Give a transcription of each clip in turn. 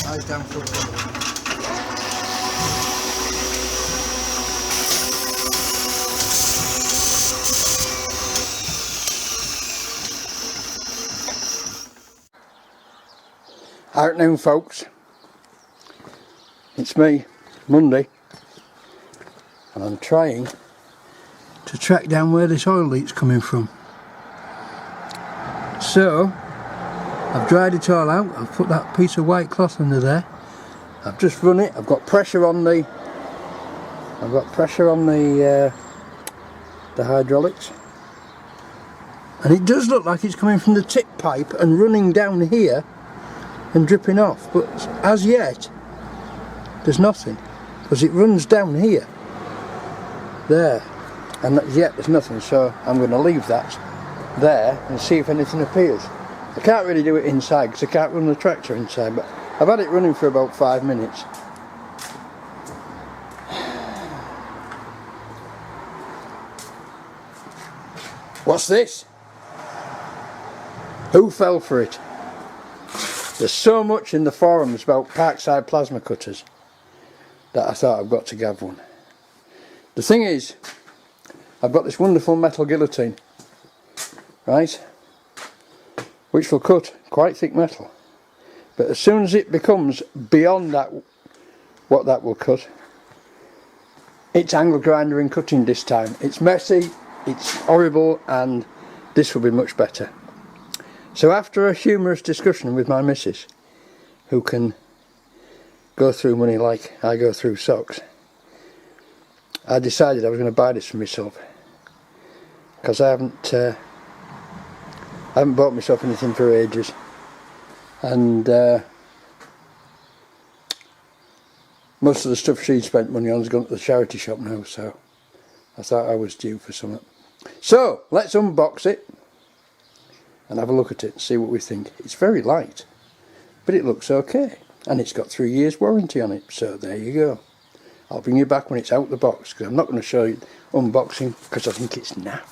Eyes down for a second. Afternoon, folks. It's me, Monday, and I'm trying to track down where this oil leak's coming from. So I've dried it all out. I've put that piece of white cloth under there. I've just run it. I've got pressure on the hydraulics, and it does look like it's coming from the tip pipe and running down here and dripping off, but as yet there's nothing, because it runs down here there, and yet there's nothing. So I'm going to leave that there and see if anything appears. I can't really do it inside because I can't run the tractor inside, but I've had it running for about 5 minutes. What's this? Who fell for it? There's so much in the forums about parkside plasma cutters that I thought I've got to have one. The thing is, I've got this wonderful metal guillotine, right, which will cut quite thick metal, but as soon as it becomes beyond that, what that will cut, it's angle grinder and cutting this time. It's messy, it's horrible, and this will be much better. So after a humorous discussion with my missus, who can go through money like I go through socks, I decided I was going to buy this for myself, because I haven't bought myself anything for ages, and most of the stuff she'd spent money on has gone to the charity shop now, so I thought I was due for something. So let's unbox it and have a look at it and see what we think. It's very light, but it looks okay, and it's got 3 years warranty on it, so there you go. I'll bring you back when it's out the box, because I'm not going to show you unboxing because I think it's naff.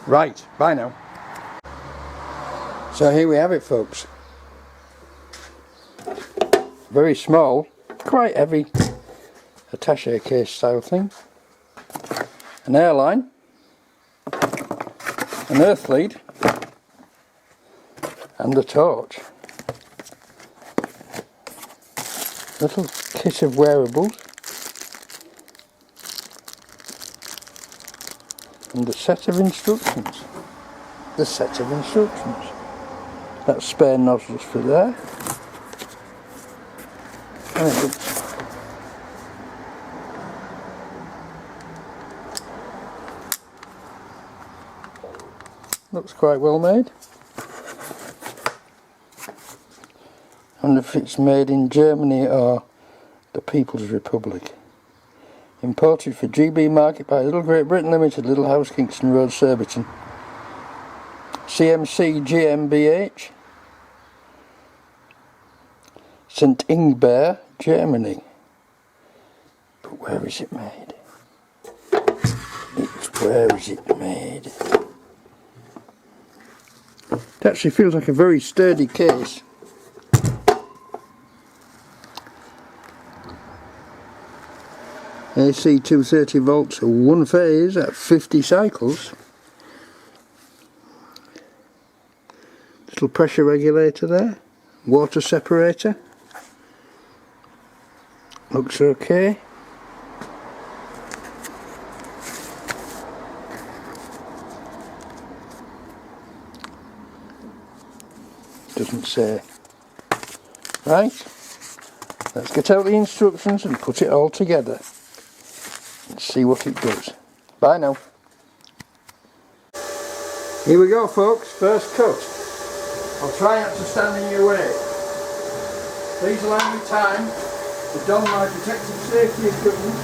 Right, bye now. So here we have it, folks. Very small, quite heavy attaché case style thing. An airline, an earth lead, and a torch. Little kit of wearables, and a set of instructions. That's spare nozzles for there. And it looks quite well made. I wonder if it's made in Germany or the People's Republic. Imported for GB market by Little Great Britain Limited, Little House, Kingston Road, Surbiton. CMC GmbH, St. Ingbert, Germany. But where is it made? Where is it made? It actually feels like a very sturdy case. AC 230 volts, one phase at 50 cycles. Little pressure regulator there, water separator. Looks okay. Doesn't say. Right, let's get out the instructions and put it all together. Let's see what it does. Bye now. Here we go, folks, first cut. I'll try not to stand in your way. Please allow me time to don my protective safety equipment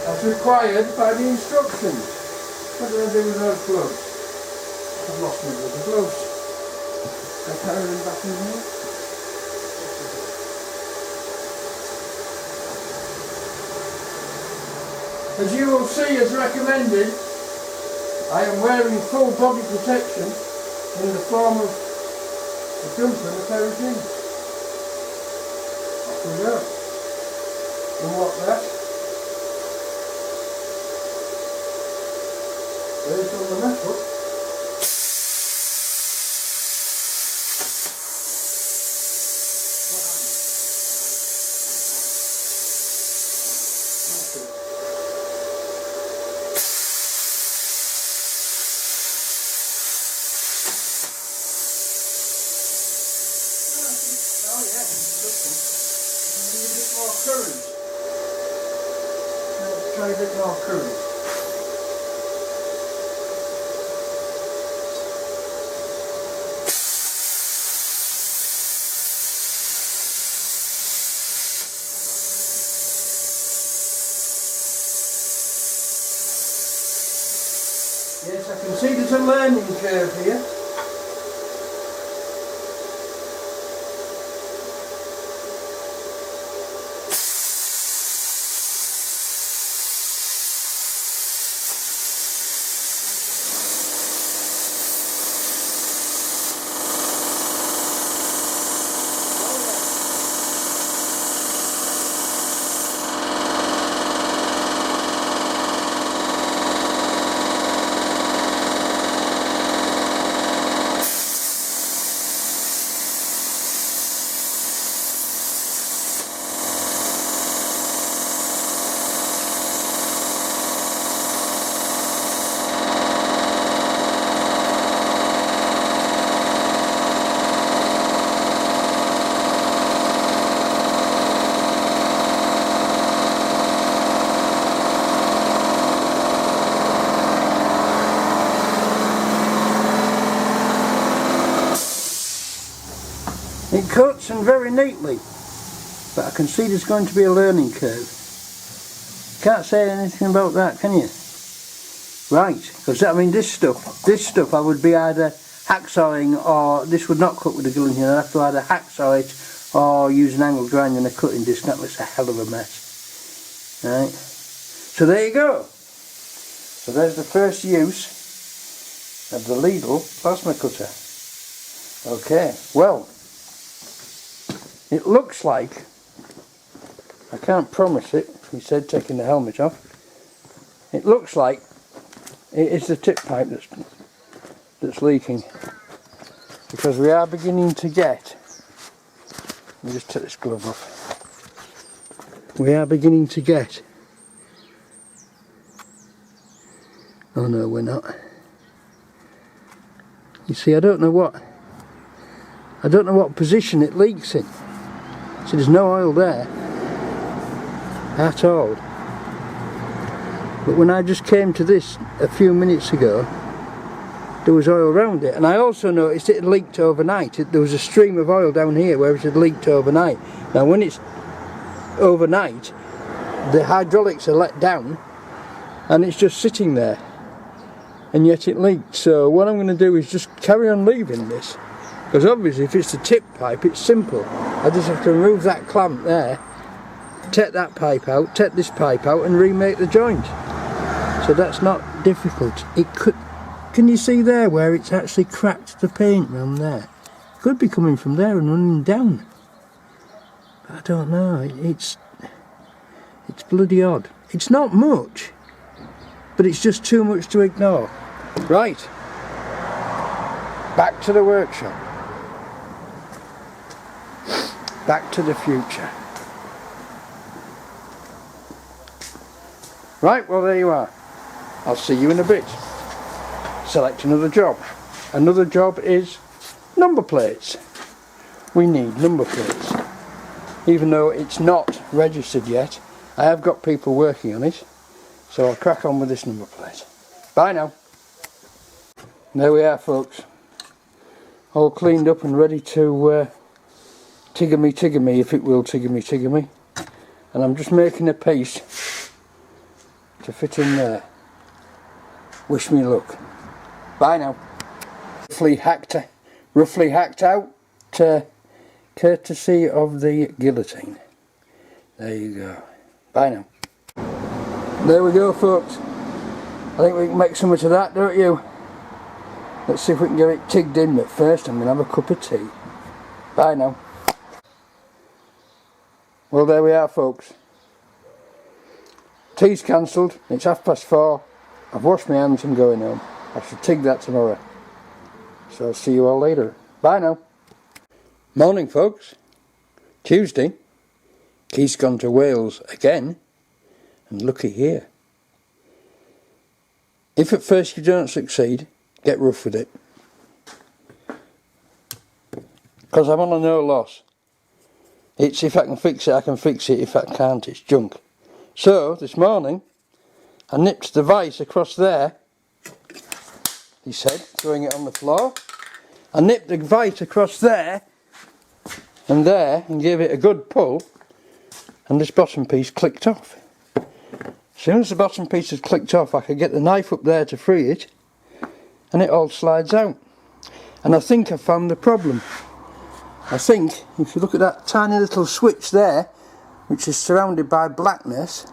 as required by the instructions. What do I do with those gloves? I've lost my rubber gloves. I carry them back in here. As you will see, as recommended, I am wearing full body protection in the form of jumper and a pair of jeans. Off we go. Unlock that. There's all the metal. Current. Let's try a bit more current. Yes, I can see there's a learning curve here. It cuts and very neatly, but I can see there's going to be a learning curve. Can't say anything about that, can you? Right, because I mean this stuff I would be either hacksawing, or this would not cut with a guillotine. I'd have to either hacksaw it or use an angle grinder and a cutting disc. That looks a hell of a mess. Right, so there you go. So there's the first use of the Lidl plasma cutter. Okay, well, it looks like, I can't promise it, he said taking the helmet off, it looks like it is the tip pipe that's leaking, because we are beginning to get, let me just take this glove off, we are beginning to get, oh no we're not, you see I don't know what position it leaks in. So there's no oil there at all. But when I just came to this a few minutes ago, there was oil around it. And I also noticed it had leaked overnight. There was a stream of oil down here where it had leaked overnight. Now when it's overnight, the hydraulics are let down and it's just sitting there. And yet it leaked. So what I'm going to do is just carry on leaving this. Because obviously if it's the tip pipe, it's simple. I just have to remove that clamp there, take that pipe out, take this pipe out and remake the joint. So that's not difficult. It could, can you see there where it's actually cracked the paint around there? It could be coming from there and running down. But I don't know, it's bloody odd. It's not much, but it's just too much to ignore. Right, back to the workshop. Back to the future. Right, well there you are. I'll see you in a bit. Select another job. Another job is number plates. We need number plates. Even though it's not registered yet, I have got people working on it. So I'll crack on with this number plate. Bye now. There we are folks. All cleaned up and ready to tigger me if it will tigger me, and I'm just making a piece to fit in there. Wish me luck. Bye now. Roughly hacked out, courtesy of the guillotine. There you go. Bye now. There we go folks. I think we can make something of that, don't you? Let's see if we can get it tigged in, but first I'm going to have a cup of tea. Bye now. Well, there we are, folks. Tea's cancelled. It's 4:30. I've washed my hands and going home. I should take that tomorrow. So I'll see you all later. Bye now. Morning, folks. Tuesday. Keith's gone to Wales again. And looky here. If at first you don't succeed, get rough with it. Because I'm on a no loss. It's if I can fix it, I can fix it. If I can't, it's junk. So, this morning, I nipped the vice across there, he said, throwing it on the floor. I nipped the vice across there, and gave it a good pull, and this bottom piece clicked off. As soon as the bottom piece had clicked off, I could get the knife up there to free it, and it all slides out. And I think I found the problem. I think, if you look at that tiny little switch there, which is surrounded by blackness,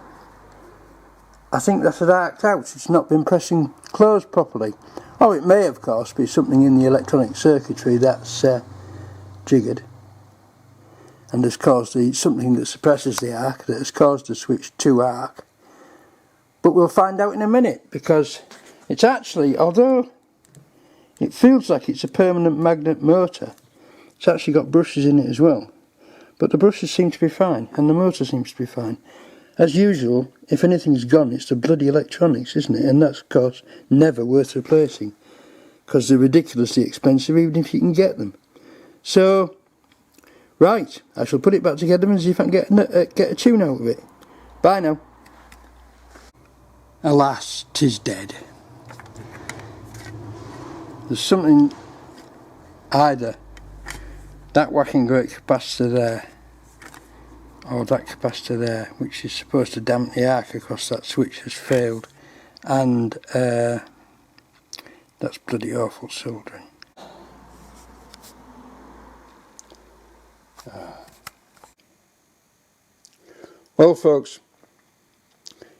I think that had arced out. It's not been pressing closed properly. Oh, it may of course be something in the electronic circuitry that's jiggered and has caused something that suppresses the arc, that has caused the switch to arc. But we'll find out in a minute, because it's actually, although it feels like it's a permanent magnet motor, it's actually got brushes in it as well. But the brushes seem to be fine, and the motor seems to be fine. As usual, if anything's gone, it's the bloody electronics, isn't it? And that's, of course, never worth replacing, because they're ridiculously expensive, even if you can get them. So, right, I shall put it back together and see if I can get a tune out of it. Bye now. Alas, 'tis dead. There's something, either that whacking great capacitor there, or that capacitor there, which is supposed to damp the arc across that switch, has failed, and that's bloody awful soldering. Well, folks,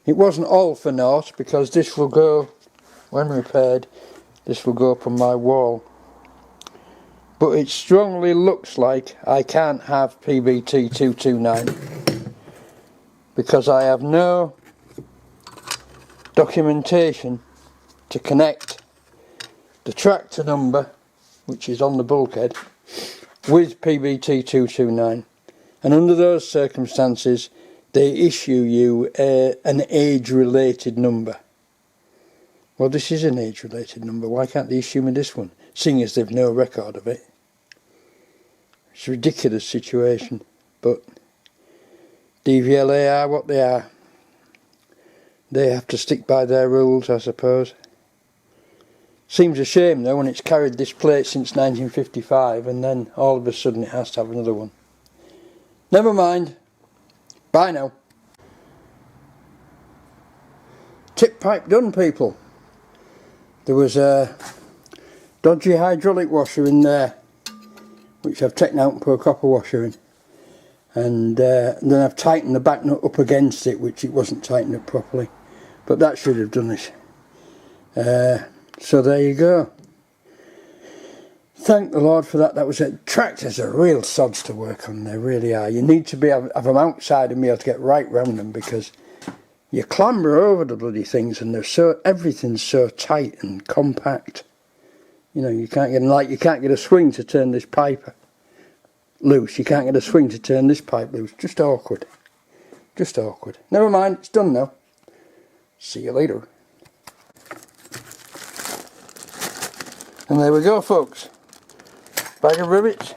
it wasn't all for naught, because this will go, when repaired, this will go up on my wall. But it strongly looks like I can't have PBT 229, because I have no documentation to connect the tractor number, which is on the bulkhead, with PBT 229. And under those circumstances, they issue you an age-related number. Well, this is an age-related number. Why can't they issue me this one, seeing as they've no record of it? It's a ridiculous situation, but DVLA are what they are. They have to stick by their rules, I suppose. Seems a shame though, when it's carried this plate since 1955, and then all of a sudden it has to have another one. Never mind. Bye now. Tip pipe done, people. There was a dodgy hydraulic washer in there, which I've taken out and put a copper washer in, and then I've tightened the back nut up against it, which it wasn't tightened up properly, but that should have done it. So there you go. Thank the Lord for that. That was it. Tractors are real sods to work on, they really are. You need to have them outside and be able to get right round them, because you clamber over the bloody things and everything's so tight and compact. You know, you can't get a swing to turn this pipe loose. You can't get a swing to turn this pipe loose. Just awkward. Just awkward. Never mind, it's done now. See you later. And there we go, folks. Bag of rivets.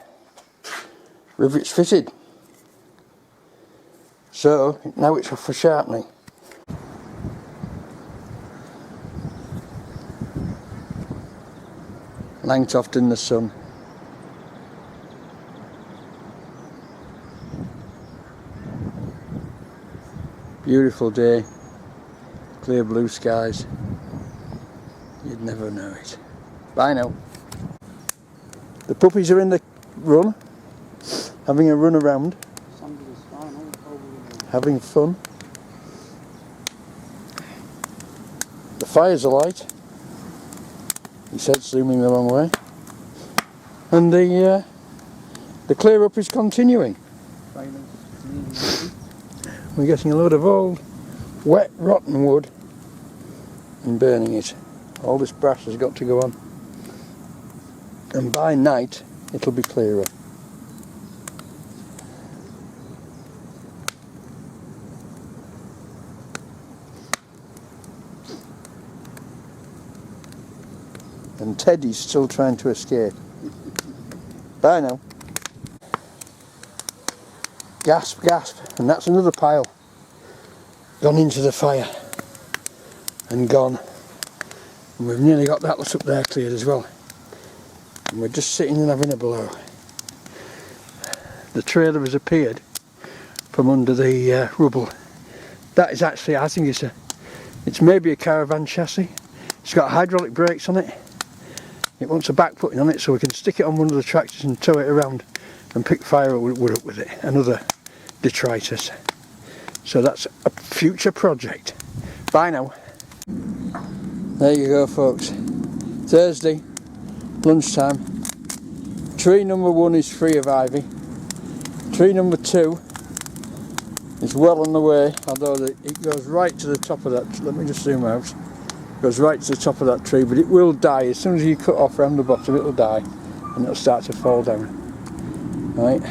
Rivets fitted. So, now it's off for sharpening. Langtoft in the sun. Beautiful day. Clear blue skies. You'd never know it. Bye now. The puppies are in the run, having a run around, having fun. The fire's alight, he said, zooming the wrong way, and the The clear up is continuing. We're getting a load of old, wet, rotten wood and burning it. All this brass has got to go on. And by night, it'll be clearer. And Teddy's still trying to escape. Bye now. Gasp, gasp, and that's another pile. Gone into the fire. And gone. And we've nearly got that lot up there cleared as well. And we're just sitting and having a blow. The trailer has appeared from under the rubble. That is actually, I think it's maybe a caravan chassis. It's got hydraulic brakes on it. It wants a back putting on it so we can stick it on one of the tractors and tow it around and pick firewood up with it and other detritus. So that's a future project. Bye now. There you go folks. Thursday, lunchtime. Tree number 1 is free of ivy. Tree number 2 is well on the way, although it goes right to the top of that. Let me just zoom out. Goes right to the top of that tree, but it will die as soon as you cut off around the bottom. It'll die and it'll start to fall down. Right.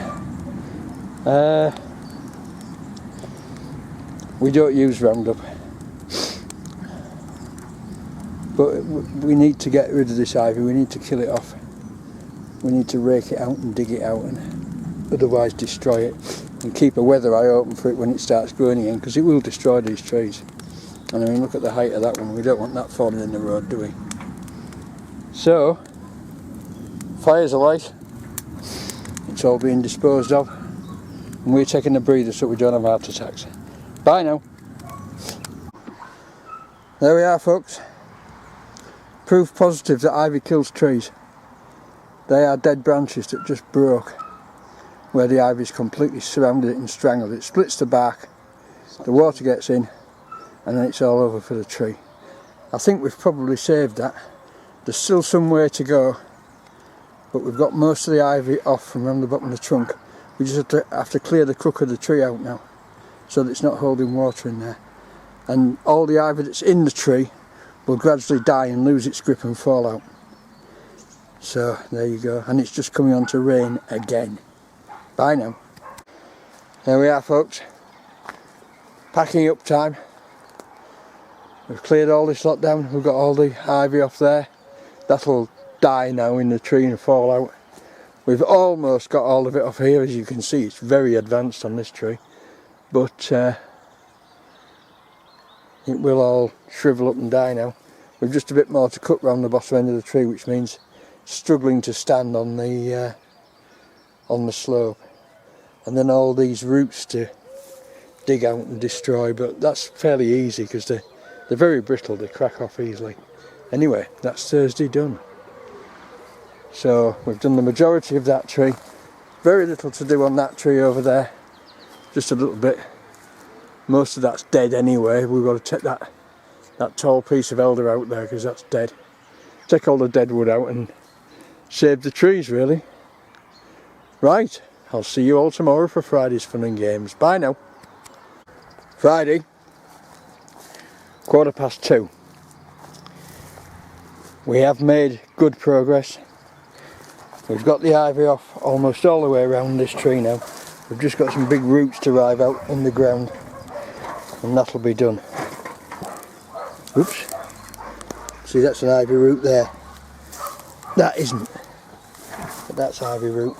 We don't use Roundup, but we need to get rid of this ivy. We need to kill it off. We need to rake it out and dig it out and otherwise destroy it, and keep a weather eye open for it when it starts growing again, because it will destroy these trees. And I mean, look at the height of that one. We don't want that falling in the road, do we? So, fires are light. It's all being disposed of. And we're taking a breather so we don't have heart attacks. Bye now. There we are folks. Proof positive that ivy kills trees. They are dead branches that just broke where the ivy's completely surrounded it and strangled it. Splits the bark, the water gets in, and then it's all over for the tree. I think we've probably saved that. There's still some way to go, but we've got most of the ivy off from around the bottom of the trunk. We just have to clear the crook of the tree out now, so that it's not holding water in there. And all the ivy that's in the tree will gradually die and lose its grip and fall out. So there you go, and it's just coming on to rain again. Bye now. There we are folks, packing up time. We've cleared all this lot down. We've got all the ivy off there. That'll die now in the tree and fall out. We've almost got all of it off here. As you can see, it's very advanced on this tree, but it will all shrivel up and die now. We've just a bit more to cut round the bottom end of the tree, which means struggling to stand on the slope, and then all these roots to dig out and destroy, but that's fairly easy because they're very brittle, they crack off easily. Anyway, that's Thursday done. So we've done the majority of that tree. Very little to do on that tree over there, just a little bit. Most of that's dead anyway. We've got to take that tall piece of elder out there because that's dead. Take all the dead wood out and save the trees really. Right, I'll see you all tomorrow for Friday's fun and games. Bye now. Friday, 2:15. We have made good progress. We've got the ivy off almost all the way around this tree now. We've just got some big roots to rive out underground, and that'll be done. Oops. See, that's an ivy root there. That isn't, but that's ivy root.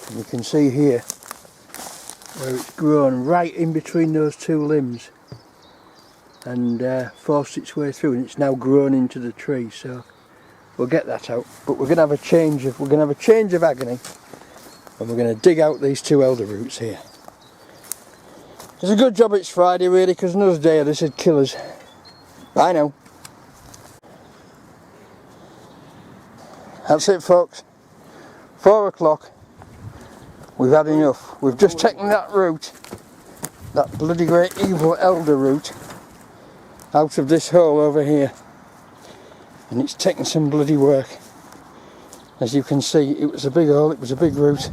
And you can see here where it's grown right in between those two limbs and forced its way through, and it's now grown into the tree. So we'll get that out, but we're going to have a change of agony, and we're going to dig out these two elder roots here. It's a good job it's Friday really, because another day of this would kill us. Bye now. That's it folks. 4 o'clock. We've had enough. We've just taken that root, that bloody great evil elder root, out of this hole over here, and it's taken some bloody work. As you can see, it was a big hole, it was a big root,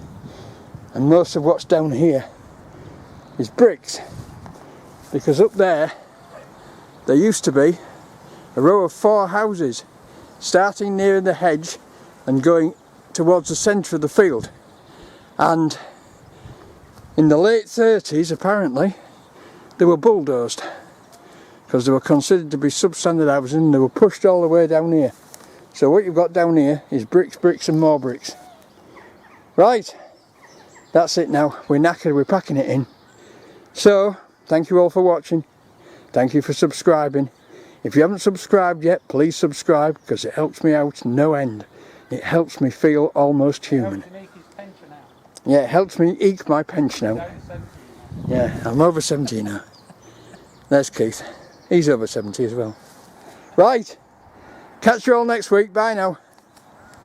and most of what's down here is bricks, because up there used to be a row of 4 houses starting near the hedge and going towards the centre of the field, and in the late 30s apparently they were bulldozed because they were considered to be substandard housing, and they were pushed all the way down here. So what you've got down here is bricks, bricks and more bricks. Right, that's it now. We're knackered, we're packing it in. So, thank you all for watching. Thank you for subscribing. If you haven't subscribed yet, please subscribe, because it helps me out no end. It helps me feel almost human. Yeah, it helps me eke my pension out. Yeah, I'm over 70 now. There's Keith. He's over 70 as well. Right. Catch you all next week. Bye now.